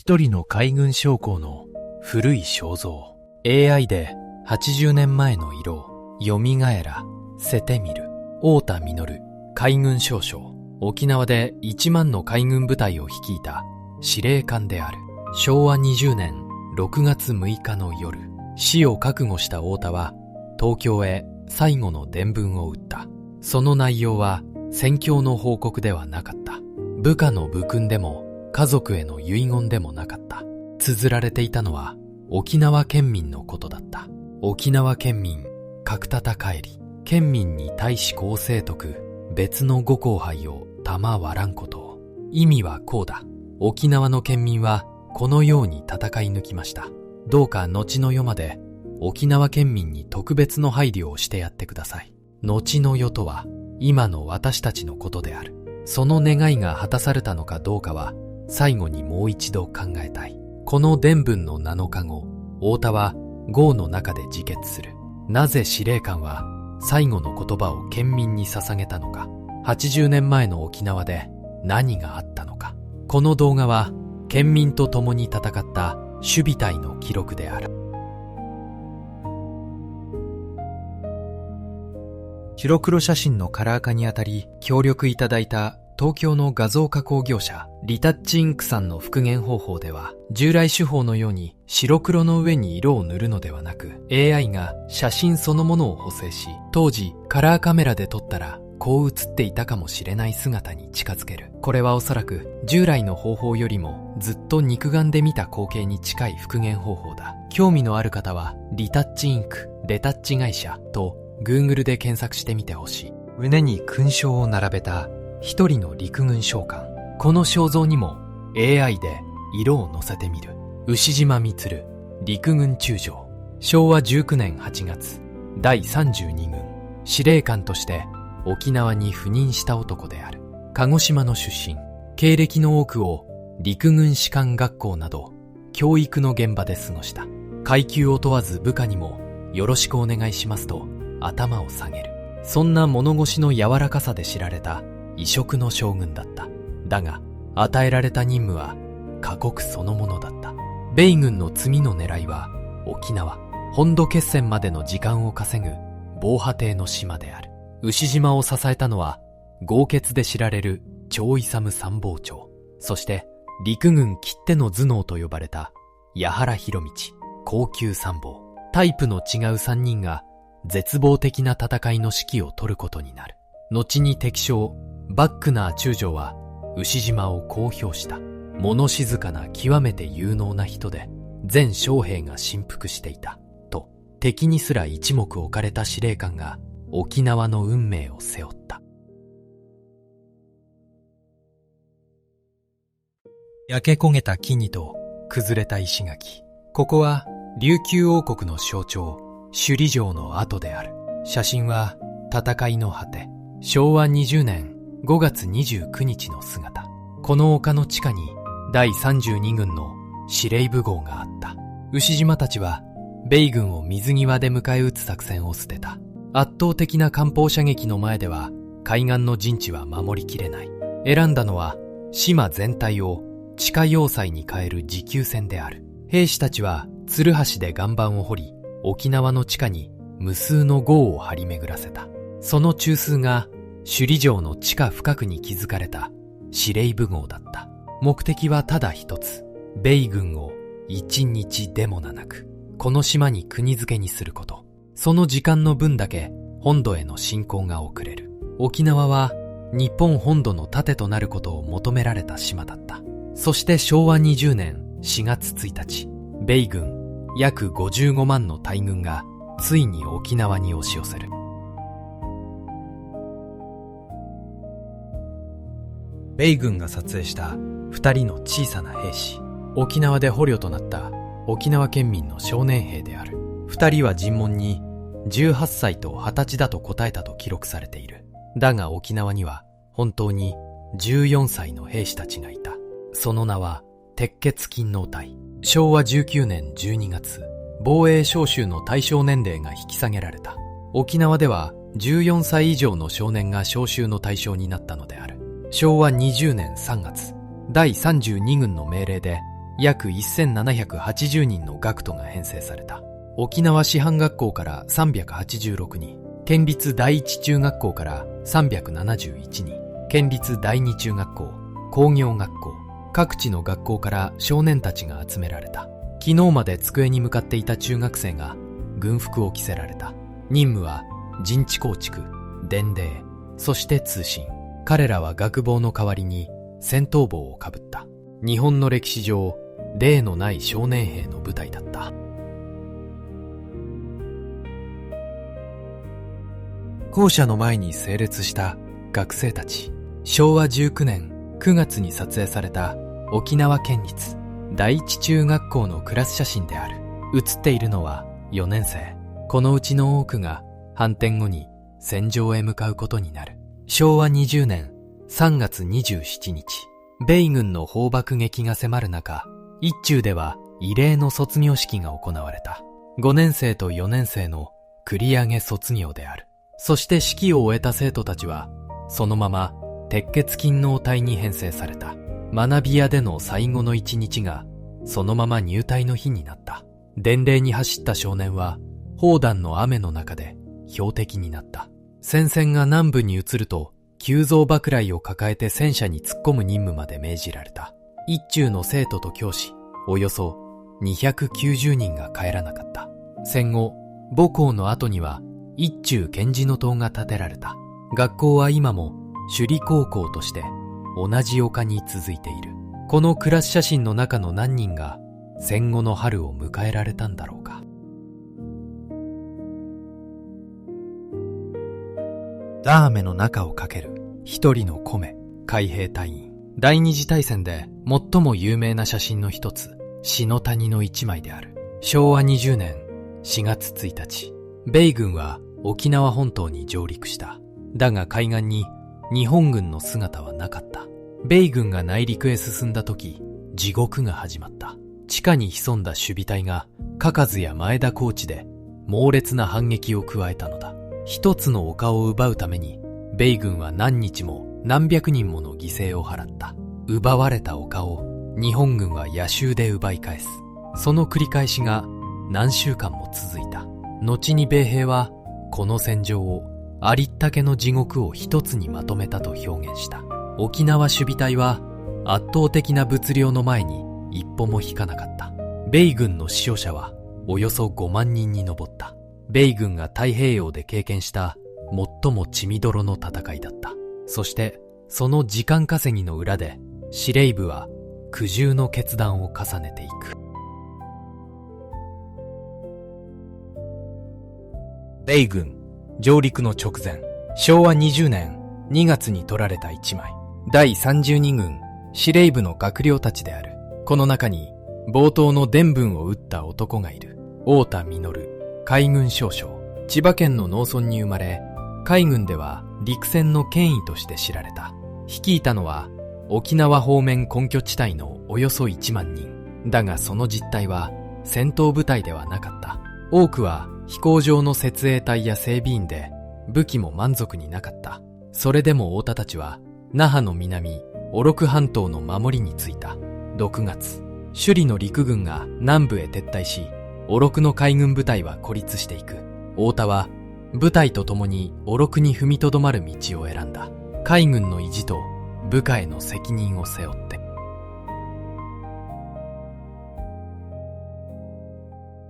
一人の海軍将校の古い肖像。AI で80年前の色を蘇らせてみる。太田実、海軍少将。沖縄で1万の海軍部隊を率いた司令官である。昭和20年6月6日の夜、死を覚悟した太田は東京へ最後の伝聞を打った。その内容は戦況の報告ではなかった。部下の部訓でも家族への遺言でもなかった。綴られていたのは沖縄県民のことだった。沖縄県民、角田帰り。県民に対し公正徳、別のご後輩を賜らんことを。意味はこうだ。沖縄の県民はこのように戦い抜きました。どうか後の世まで沖縄県民に特別の配慮をしてやってください。後の世とは今の私たちのことである。その願いが果たされたのかどうかは最後にもう一度考えたい。この伝聞の7日後、太田は壕の中で自決する。なぜ司令官は最後の言葉を県民に捧げたのか。80年前の沖縄で何があったのか。この動画は県民と共に戦った守備隊の記録である。白黒写真のカラー化にあたり協力いただいた東京の画像加工業者リタッチインクさんの復元方法では、従来手法のように白黒の上に色を塗るのではなく、 AI が写真そのものを補正し、当時カラーカメラで撮ったらこう映っていたかもしれない姿に近づける。これはおそらく従来の方法よりもずっと肉眼で見た光景に近い復元方法だ。興味のある方はリタッチインクレタッチ会社と Google で検索してみてほしい。胸に勲章を並べた一人の陸軍将官。この肖像にも AI で色を乗せてみる。牛島満、陸軍中将。昭和19年8月、第32軍司令官として沖縄に赴任した男である。鹿児島の出身。経歴の多くを陸軍士官学校など教育の現場で過ごした。階級を問わず部下にもよろしくお願いしますと頭を下げる。そんな物腰の柔らかさで知られた異色の将軍だった。だが与えられた任務は過酷そのものだった。米軍の次の狙いは沖縄。本土決戦までの時間を稼ぐ防波堤の島である。牛島を支えたのは豪傑で知られる長勇参謀長、そして陸軍きっての頭脳と呼ばれた矢原弘道高級参謀。タイプの違う3人が絶望的な戦いの指揮を取ることになる。後に敵将バックナー中将は牛島をこう評した。物静かな極めて有能な人で全将兵が心服していたと。敵にすら一目置かれた司令官が沖縄の運命を背負った。焼け焦げた木々と崩れた石垣。ここは琉球王国の象徴首里城の跡である。写真は戦いの果て、昭和20年5月29日の姿。この丘の地下に第32軍の司令部壕があった。牛島たちは米軍を水際で迎え撃つ作戦を捨てた。圧倒的な艦砲射撃の前では海岸の陣地は守りきれない。選んだのは島全体を地下要塞に変える持久戦である。兵士たちはツルハシで岩盤を掘り、沖縄の地下に無数の壕を張り巡らせた。その中枢が首里城の地下深くに築かれた司令部壕だった。目的はただ一つ。米軍を一日でもなくこの島に国付けにすること。その時間の分だけ本土への侵攻が遅れる。沖縄は日本本土の盾となることを求められた島だった。そして昭和20年4月1日、米軍約55万の大軍がついに沖縄に押し寄せる。米軍が撮影した2人の小さな兵士。沖縄で捕虜となった沖縄県民の少年兵である。2人は尋問に18歳と20歳だと答えたと記録されている。だが沖縄には本当に14歳の兵士たちがいた。その名は鉄血勤王隊。昭和19年12月、防衛召集の対象年齢が引き下げられた。沖縄では14歳以上の少年が召集の対象になったのである。昭和20年3月、第32軍の命令で約1780人の学徒が編成された。沖縄師範学校から386人、県立第一中学校から371人、県立第二中学校、工業学校、各地の学校から少年たちが集められた。昨日まで机に向かっていた中学生が軍服を着せられた。任務は陣地構築、伝令、そして通信。彼らは学帽の代わりに戦闘帽をかぶった。日本の歴史上、例のない少年兵の部隊だった。校舎の前に整列した学生たち。昭和19年9月に撮影された沖縄県立第一中学校のクラス写真である。写っているのは4年生。このうちの多くが反転後に戦場へ向かうことになる。昭和20年3月27日、米軍の砲爆撃が迫る中、一中では異例の卒業式が行われた。5年生と4年生の繰り上げ卒業である。そして式を終えた生徒たちは、そのまま鉄血勤王隊に編成された。学び屋での最後の一日が、そのまま入隊の日になった。伝令に走った少年は、砲弾の雨の中で標的になった。戦線が南部に移ると、急増爆雷を抱えて戦車に突っ込む任務まで命じられた。一中の生徒と教師、およそ290人が帰らなかった。戦後、母校の後には、一中堅事の塔が建てられた。学校は今も首里高校として同じ丘に続いている。このクラス写真の中の何人が戦後の春を迎えられたんだろうか。ラーメンの中をかける一人の米、海兵隊員。第二次大戦で最も有名な写真の一つ、篠谷の一枚である。昭和20年4月1日、米軍は沖縄本島に上陸した。だが海岸に日本軍の姿はなかった。米軍が内陸へ進んだ時、地獄が始まった。地下に潜んだ守備隊が、嘉数や前田高地で猛烈な反撃を加えたのだ。一つの丘を奪うために、米軍は何日も何百人もの犠牲を払った。奪われた丘を日本軍は夜襲で奪い返す。その繰り返しが何週間も続いた。後に米兵は、この戦場をありったけの地獄を一つにまとめたと表現した。沖縄守備隊は圧倒的な物量の前に一歩も引かなかった。米軍の死傷者はおよそ5万人に上った。米軍が太平洋で経験した最も血みどろの戦いだった。そしてその時間稼ぎの裏で司令部は苦渋の決断を重ねていく。米軍上陸の直前、昭和20年2月に撮られた一枚。第32軍司令部の閣僚たちである。この中に冒頭の伝聞を撃った男がいる。太田実、海軍少将。千葉県の農村に生まれ、海軍では陸戦の権威として知られた。率いたのは沖縄方面根拠地帯のおよそ1万人。だがその実態は戦闘部隊ではなかった。多くは飛行場の設営隊や整備員で武器も満足になかった。それでも太田たちは那覇の南オロク半島の守りについた。6月、首里の陸軍が南部へ撤退し、オロクの海軍部隊は孤立していく。太田は部隊と共にオロクに踏みとどまる道を選んだ。海軍の意地と部下への責任を背負って。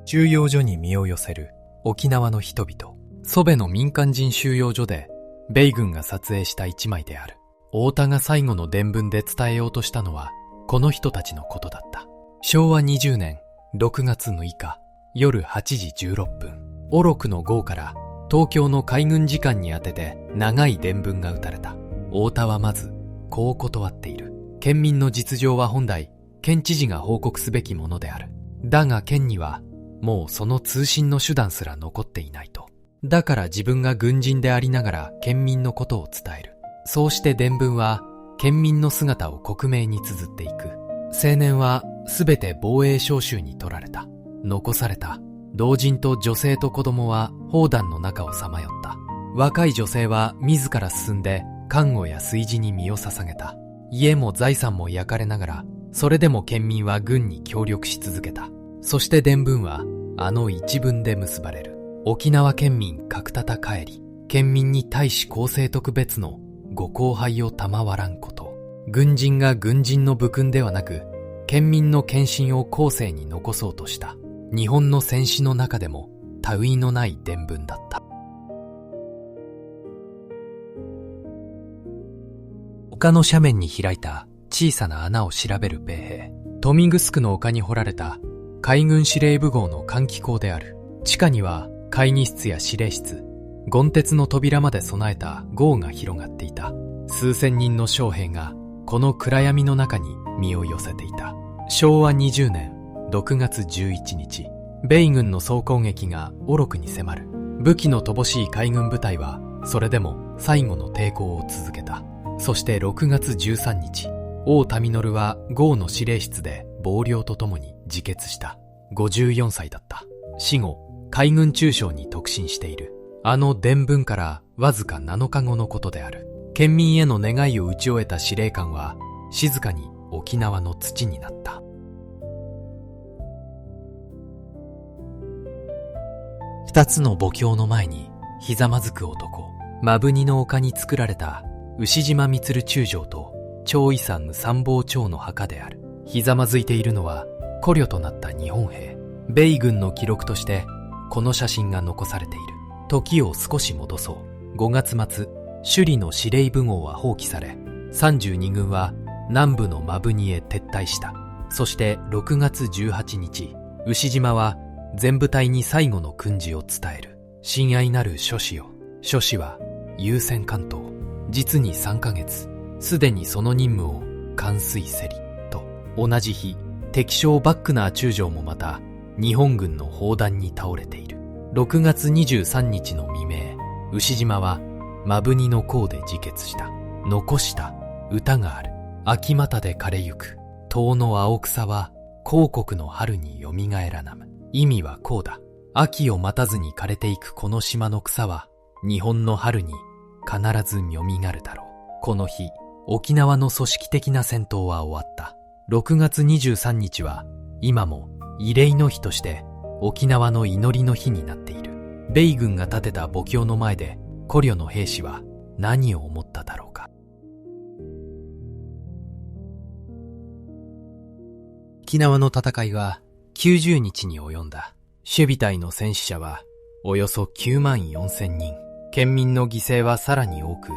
収容所に身を寄せる沖縄の人々。蘇部の民間人収容所で米軍が撮影した一枚である。太田が最後の伝聞で伝えようとしたのはこの人たちのことだった。昭和20年6月6日夜8時16分、オロクの号から東京の海軍次官に宛てて長い伝聞が打たれた。太田はまずこう断っている。県民の実情は本来県知事が報告すべきものである。だが県にはもうその通信の手段すら残っていないと。だから自分が軍人でありながら県民のことを伝える。そうして伝聞は県民の姿を克明に綴っていく。青年はすべて防衛召集に取られた。残された老人と女性と子供は砲弾の中をさまよった。若い女性は自ら進んで看護や炊事に身を捧げた。家も財産も焼かれながらそれでも県民は軍に協力し続けた。そして伝聞はあの一文で結ばれる。沖縄県民角田た帰り、県民に対し公正特別のご厚配を賜らんこと。軍人が軍人の武勲ではなく、県民の献身を後世に残そうとした。日本の戦史の中でも類のない伝聞だった。丘の斜面に開いた小さな穴を調べる米兵。豊見城の丘に掘られた海軍司令部号の換気口である。地下には会議室や司令室、権鉄の扉まで備えた壕が広がっていた。数千人の将兵がこの暗闇の中に身を寄せていた。昭和20年6月11日、米軍の総攻撃が愚くに迫る。武器の乏しい海軍部隊はそれでも最後の抵抗を続けた。そして6月13日、王民則は壕の司令室で暴領とともに自決した。54歳だった。死後、海軍中将に特進している。あの伝聞からわずか7日後のことである。県民への願いを打ち終えた司令官は、静かに沖縄の土になった。二つの墓標の前にひざまずく男。摩文仁の丘に作られた牛島満中将と長遺産参謀長の墓である。ひざまずいているのは捕虜となった日本兵。米軍の記録としてこの写真が残されている。時を少し戻そう。5月末、首里の司令部号は放棄され、32軍は南部の摩文仁へ撤退した。そして6月18日、牛島は全部隊に最後の訓示を伝える。親愛なる諸子よ。諸子は優先関東。実に3ヶ月、すでにその任務を完遂せり。と、同じ日、敵将バックナー中将もまた、日本軍の砲弾に倒れている。6月23日の未明、牛島は、摩文仁の坑で自決した。残した歌がある。秋股で枯れゆく、遠の青草は、広国の春に蘇らなむ。意味はこうだ。秋を待たずに枯れていくこの島の草は、日本の春に必ず蘇るだろう。この日、沖縄の組織的な戦闘は終わった。6月23日は、今も慰霊の日として沖縄の祈りの日になっている。米軍が建てた墓標の前で捕虜の兵士は何を思っただろうか。沖縄の戦いは90日に及んだ。守備隊の戦死者はおよそ9万4千人。県民の犠牲はさらに多く、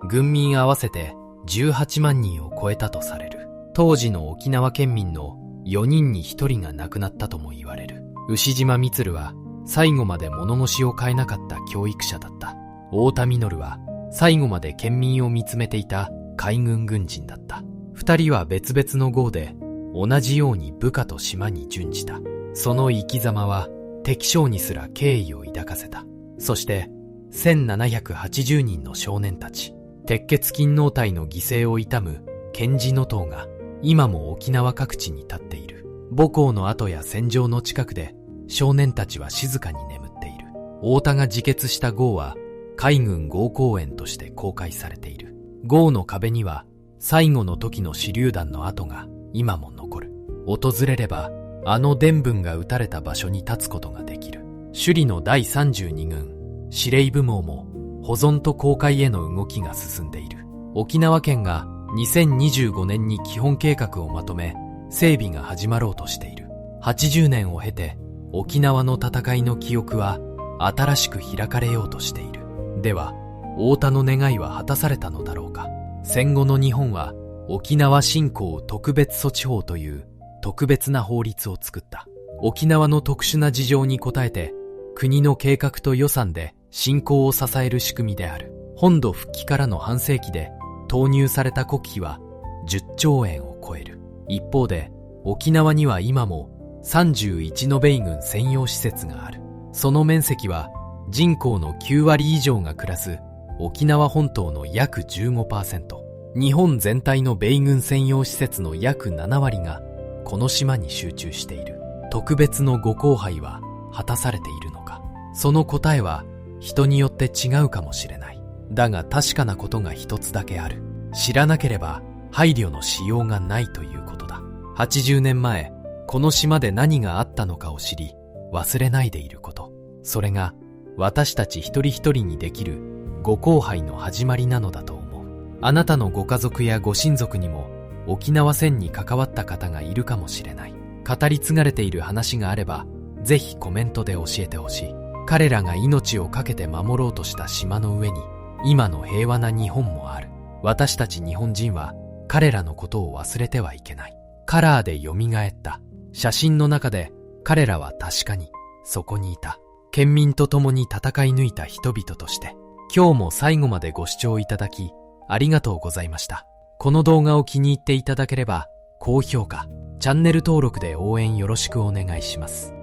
軍民合わせて18万人を超えたとされる。当時の沖縄県民の4人に1人が亡くなったとも言われる。牛島満は最後まで物腰を変えなかった教育者だった。大田実は最後まで県民を見つめていた海軍軍人だった。2人は別々の号で同じように部下と島に準じた。その生き様は敵将にすら敬意を抱かせた。そして1780人の少年たち、鉄血勤王隊の犠牲を悼む賢治の塔が今も沖縄各地に立っている。母校の跡や戦場の近くで少年たちは静かに眠っている。太田が自決した壕は海軍壕公園として公開されている。壕の壁には最後の時の手榴弾の跡が今も残る。訪れればあの伝聞が撃たれた場所に立つことができる。首里の第32軍司令部網も保存と公開への動きが進んでいる。沖縄県が2025年に基本計画をまとめ、整備が始まろうとしている。80年を経て、沖縄の戦いの記憶は新しく開かれようとしている。では、太田の願いは果たされたのだろうか。戦後の日本は、沖縄振興特別措置法という特別な法律を作った。沖縄の特殊な事情に応えて、国の計画と予算で振興を支える仕組みである。本土復帰からの半世紀で、投入された国費は10兆円を超える。一方で、沖縄には今も31の米軍専用施設がある。その面積は人口の9割以上が暮らす沖縄本島の約 15%。日本全体の米軍専用施設の約7割がこの島に集中している。特別のご厚配は果たされているのか。その答えは人によって違うかもしれない。だが確かなことが一つだけある。知らなければ配慮のしようがないということだ。80年前、この島で何があったのかを知り、忘れないでいること。それが、私たち一人一人にできるご交配の始まりなのだと思う。あなたのご家族やご親族にも、沖縄戦に関わった方がいるかもしれない。語り継がれている話があれば、ぜひコメントで教えてほしい。彼らが命を懸けて守ろうとした島の上に、今の平和な日本もある。私たち日本人は、彼らのことを忘れてはいけない。カラーで蘇った。写真の中で、彼らは確かに、そこにいた。県民と共に戦い抜いた人々として、今日も最後までご視聴いただき、ありがとうございました。この動画を気に入っていただければ、高評価、チャンネル登録で応援よろしくお願いします。